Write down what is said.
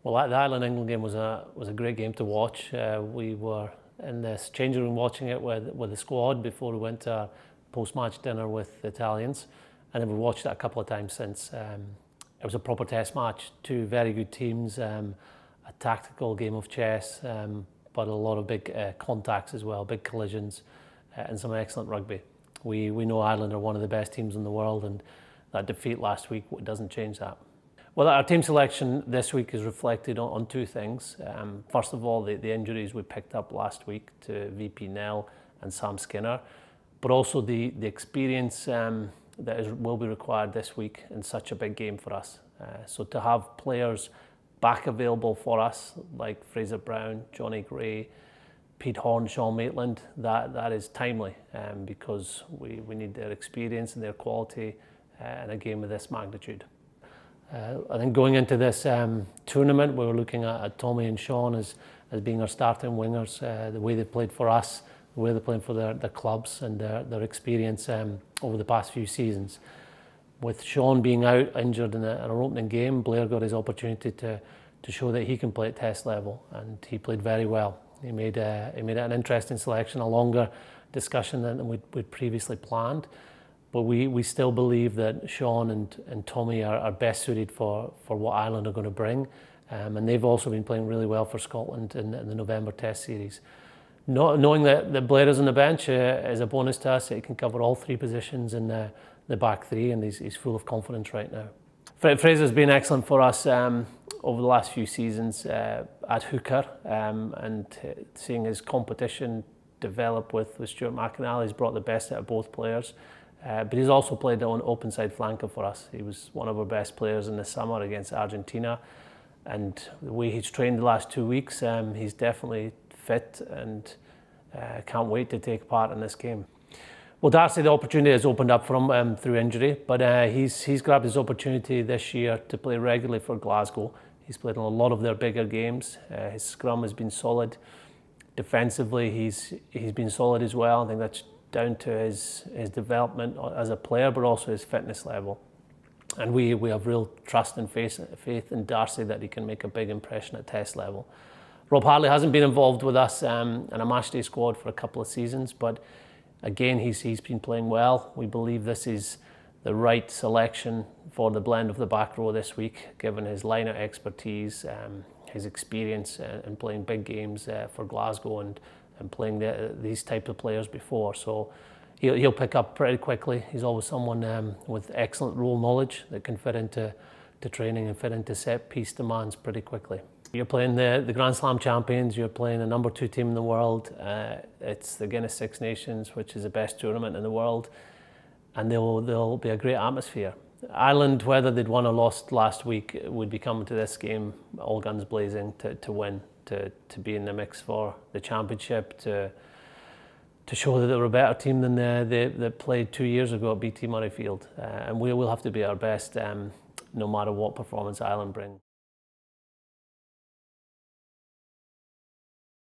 Well, the Ireland-England game was a great game to watch. We were in this changing room watching it with the squad before we went to our post-match dinner with the Italians, and then we watched it a couple of times since. It was a proper test match, two very good teams, a tactical game of chess, but a lot of big contacts as well, big collisions, and some excellent rugby. We know Ireland are one of the best teams in the world, and that defeat last week doesn't change that. Well, our team selection this week is reflected on two things. First of all, the injuries we picked up last week to VP Nell and Sam Skinner, but also the experience that will be required this week in such a big game for us. So to have players back available for us, like Fraser Brown, Johnny Gray, Pete Horn, Sean Maitland, that is timely because we need their experience and their quality in a game of this magnitude. I think going into this tournament, we were looking at Tommy and Sean as being our starting wingers, the way they played for us, the way they played for their clubs and their experience over the past few seasons. With Sean being out injured in our opening game, Blair got his opportunity to show that he can play at test level, and he played very well. He made an interesting selection, a longer discussion than we'd previously planned. But we still believe that Sean and Tommy are best suited for what Ireland are going to bring. And they've also been playing really well for Scotland in the November Test Series. Knowing that Blair is on the bench is a bonus to us. He can cover all three positions in the back three, and he's full of confidence right now. Fraser's been excellent for us over the last few seasons at hooker, and seeing his competition develop with Stuart McInally, he's brought the best out of both players. But he's also played on open side flanker for us. He was one of our best players in the summer against Argentina, and the way he's trained the last 2 weeks, he's definitely fit and can't wait to take part in this game. Well, Darcy, the opportunity has opened up for him through injury, but he's grabbed his opportunity this year to play regularly for Glasgow. He's played in a lot of their bigger games. His scrum has been solid. Defensively, he's been solid as well. I think that's down to his development as a player, but also his fitness level. And we have real trust and faith in Darcy that he can make a big impression at test level. Rob Harley hasn't been involved with us in a matchday squad for a couple of seasons, but again, he's been playing well. We believe this is the right selection for the blend of the back row this week, given his liner expertise, his experience in playing big games for Glasgow and playing these types of players before. So he'll pick up pretty quickly. He's always someone with excellent role knowledge that can fit into training and fit into set piece demands pretty quickly. You're playing the Grand Slam champions, you're playing a number 2 team in the world. It's the Guinness Six Nations, which is the best tournament in the world, and there'll be a great atmosphere. Ireland, whether they'd won or lost last week, would be coming to this game all guns blazing to win. To be in the mix for the championship, to show that they were a better team than they played 2 years ago at BT Murrayfield. And we will have to be our best no matter what performance Ireland bring.